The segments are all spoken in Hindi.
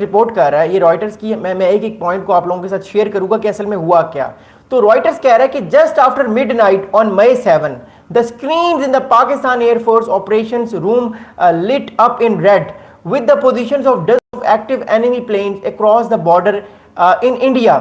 रिपोर्ट कर रहा है, ये रॉयटर्स की, मैं एक एक पॉइंट को आप लोगों के साथ शेयर करूंगा कि असल में हुआ क्या। तो रॉयटर्स कह रहा है कि just after midnight on May 7 the screens in the Pakistan air force operations room lit up in red with the positions of dozens of active enemy planes across the border in India।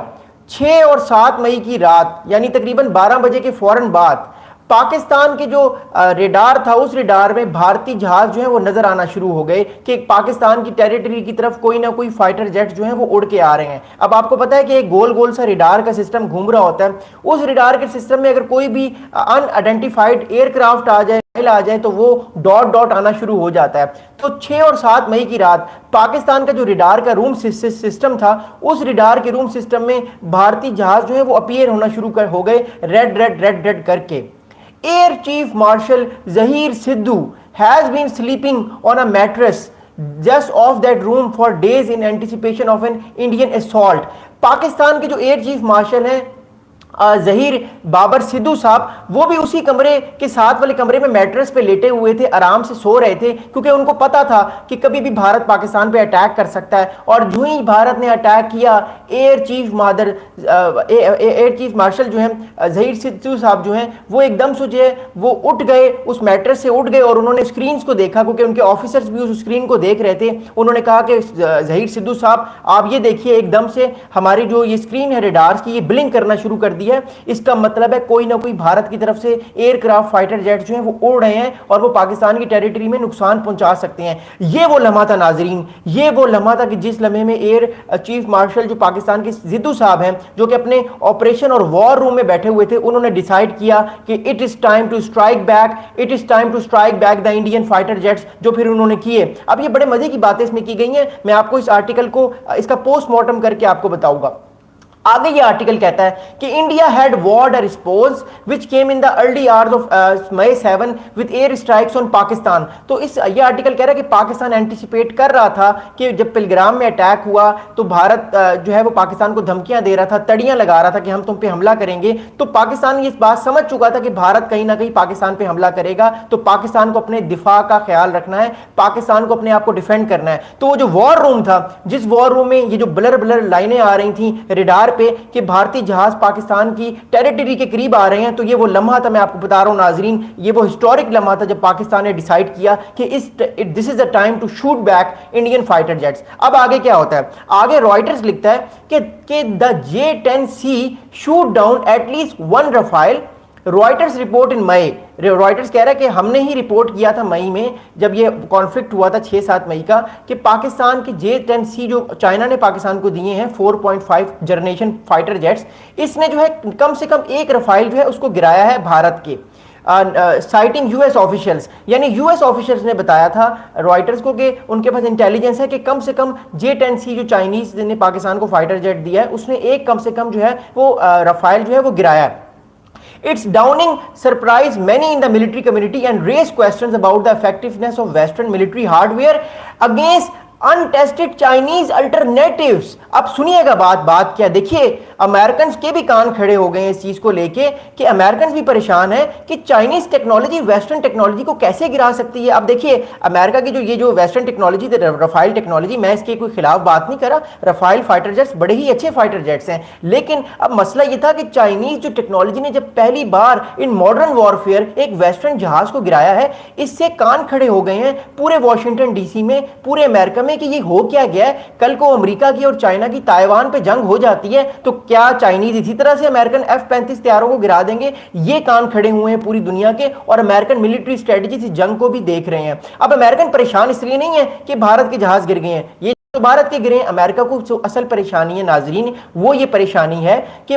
6 और 7 मई की रात यानी तकरीबन 12 बजे के फौरन बाद पाकिस्तान के जो रेडार था, उस रेडार में भारतीय जहाज जो है वो नजर आना शुरू हो गए कि पाकिस्तान की टेरिटरी की तरफ कोई ना कोई फाइटर जेट जो है वो उड़ के आ रहे हैं। अब आपको पता है कि एक गोल गोल सा रेडार का सिस्टम घूम रहा होता है, उस रेडार के सिस्टम में अगर कोई भी अनआइडेंटिफाइड एयरक्राफ्ट आ जाए तो वो डॉट डॉट आना शुरू हो जाता है। तो 6 और 7 मई की रात पाकिस्तान का जो रेडार का रूम सिस्टम था, उस रेडार के रूम सिस्टम में भारतीय जहाज जो है वो अपीयर होना शुरू हो गए रेड रेड रेड रेड करके। Air Chief Marshal Zahir Sidhu has been sleeping on a mattress just off that room for days in anticipation of an Indian assault। Pakistan के जो एयर चीफ मार्शल हैं जहीर बाबर सिद्धू साहब, वो भी उसी कमरे के साथ वाले कमरे में मैट्रेस पे लेटे हुए थे, आराम से सो रहे थे, क्योंकि उनको पता था कि कभी भी भारत पाकिस्तान पे अटैक कर सकता है। और जो ही भारत ने अटैक किया, एयर चीफ मार्शल जो है जहीर सिद्धू साहब जो हैं वो एकदम से जो है वो उठ गए, उस मैट्रेस से उठ गए और उन्होंने स्क्रीन को देखा, क्योंकि उनके ऑफिसर्स भी उस स्क्रीन को देख रहे थे। उन्होंने कहा कि जहीर सिद्धू साहब आप ये देखिए, एकदम से हमारी जो ये स्क्रीन है रेडार्स की, ये ब्लिंक करना शुरू कर दिया है। इसका मतलब है कोई ना कोई भारत की तरफ से एयरक्राफ्ट फाइटर जेट जो हैं वो उड़ रहे हैं और वो पाकिस्तान की टेरिटरी में नुकसान पहुंचा सकते हैं। ये वो लम्हा था नाजरीन, ये वो लम्हा था कि जिस लम्हे में एयर चीफ मार्शल जो पाकिस्तान के सिद्धू साहब हैं, जो कि अपने ऑपरेशन और वॉर रूम में बैठे हुए थे, उन्होंने डिसाइड किया कि it is time to strike back, it is time to strike back the Indian fighter jets, जो फिर उन्होंने किए। अब ये बड़े मजे की बातें इसमें की गई हैं, मैं आपको इस आर्टिकल को इसका पोस्टमार्टम करके आपको बताऊंगा। आगे ये आर्टिकल कहता है कि India had vowed a response which came in the early hours of May 7 with air strikes on Pakistan. तो ये आर्टिकल कह रहा है कि पाकिस्तान एंटिसिपेट कर रहा था कि जब पिलग्राम में अटैक हुआ तो भारत जो है वो पाकिस्तान को धमकियां दे रहा था, तड़ियां लगा रहा था कि हम तुम पे हमला करेंगे। तो पाकिस्तान ये इस बात समझ चुका था कि भारत कहीं ना कहीं पाकिस्तान पे हमला करेगा, तो पाकिस्तान को अपने दिफा का ख्याल रखना है, पाकिस्तान को अपने आप को डिफेंड करना है। तो वो जो वॉर रूम था, जिस वॉर रूम में ये जो ब्लर ब्लर लाइनें आ रही थी रेडार पे कि भारतीय जहाज पाकिस्तान की टेरिटरी के करीब आ रहे हैं, तो ये वो लम्हा था, मैं आपको बता रहा हूं नाजरीन, ये वो हिस्टोरिक लम्हा था जब पाकिस्तान ने डिसाइड किया कि this is the time to shoot back Indian fighter jets. अब आगे क्या होता है, आगे रॉयटर्स लिखता है कि the J-10C shoot down at least 1 Rafale. Reuters report in May, Reuters कह रहा है कि हमने ही रिपोर्ट किया था मई में, जब ये कॉन्फ्लिक्ट हुआ था 6-7 मई का, कि पाकिस्तान के J-10C जो चाइना ने पाकिस्तान को दिए हैं 4.5 जनरेशन फाइटर जेट्स, इसने जो है कम से कम 1 रफाइल जो है उसको गिराया है भारत के, साइटिंग यूएस ऑफिशियल्स। यानी यूएस ऑफिशियल्स ने बताया था रॉयटर्स को कि उनके पास इंटेलिजेंस है कि कम से कम J-10C जो चाइनीज ने पाकिस्तान को फाइटर जेट दिया है, उसने एक कम से कम जो है वो रफाइल जो है वो गिराया है। Its downing surprised many in the military community and raised questions about the effectiveness of Western military hardware against untested Chinese alternatives. अब सुनिएगा बात क्या, देखिए अमेरिकन के भी कान खड़े हो गए इस चीज को लेके कि अमेरिकन भी परेशान है कि चाइनीज टेक्नोलॉजी वेस्टर्न टेक्नोलॉजी को कैसे गिरा सकती है। अब देखिए अमेरिका की जो वेस्टर्न टेक्नोलॉजी, रफाइल टेक्नोलॉजी, मैं इसके कोई खिलाफ बात नहीं कर रहा, रफाइल फाइटर जेट्स बड़े ही अच्छे फाइटर जेट्स हैं, लेकिन अब मसला यह था कि चाइनीज जो टेक्नोलॉजी ने जब पहली बार इन मॉडर्न वॉरफेयर एक वेस्टर्न जहाज को गिराया है, इससे कान खड़े हो गए हैं पूरे वॉशिंगटन डीसी में, पूरे अमेरिका में कि ये हो क्या गया है। कल को अमेरिका की और चाइना की ताइवान पे जंग हो जाती है तो क्या चाइनीज इसी तरह से अमेरिकन F-35 तैयारों को गिरा देंगे? ये कान खड़े हुए हैं पूरी दुनिया के, और अमेरिकन मिलिट्री स्ट्रेटजी इस जंग को भी देख रहे हैं। अब अमेरिकन परेशान इसलिए नहीं है कि भारत के जहाज गिर गए हैं, ये तो भारत के गिरे, अमेरिका को जो असल परेशानी है नाजरीन, वो ये परेशानी है कि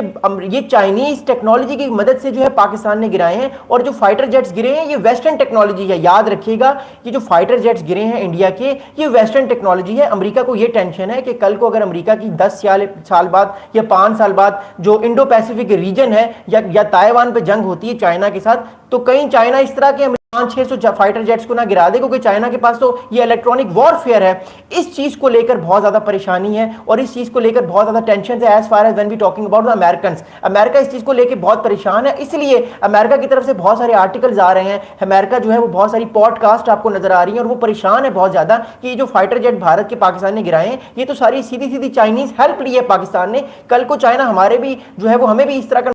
ये चाइनीज टेक्नोलॉजी की मदद से जो है पाकिस्तान ने गिराए हैं, और जो फाइटर जेट्स गिरे हैं ये वेस्टर्न टेक्नोलॉजी है। याद रखिएगा ये जो फाइटर जेट्स गिरे हैं इंडिया के, ये वेस्टर्न टेक्नोलॉजी है। अमेरिका को ये टेंशन है कि कल को अगर अमेरिका की 10 साल बाद या 5 साल बाद जो इंडो पैसिफिक रीजन है या ताइवान पर जंग होती है चाइना के साथ, तो कहीं चाइना इस तरह के 500-600 फाइटर जेट्स को ना गिरा दे, क्योंकि चाइना के पास तो ये इलेक्ट्रॉनिक वॉरफेयर है। इस चीज को लेकर बहुत ज्यादा परेशानी है और इस चीज को लेकर बहुत ज्यादा टेंशन है। As far as when we talking about the American, America इस चीज को लेकर बहुत परेशान है, इसलिए अमेरिका की तरफ से बहुत सारे आर्टिकल्स आ रहे हैं। अमेरिका जो है वो बहुत सारी पॉडकास्ट आपको नजर आ रही है और वो परेशान है बहुत ज्यादा कि ये जो फाइटर जेट भारत के पाकिस्तान ने गिराए हैं, ये तो सारी सीधी सीधी चाइनीज हेल्प ली है पाकिस्तान ने। कल को चाइना हमारे भी जो है वो हमें भी इस तरह का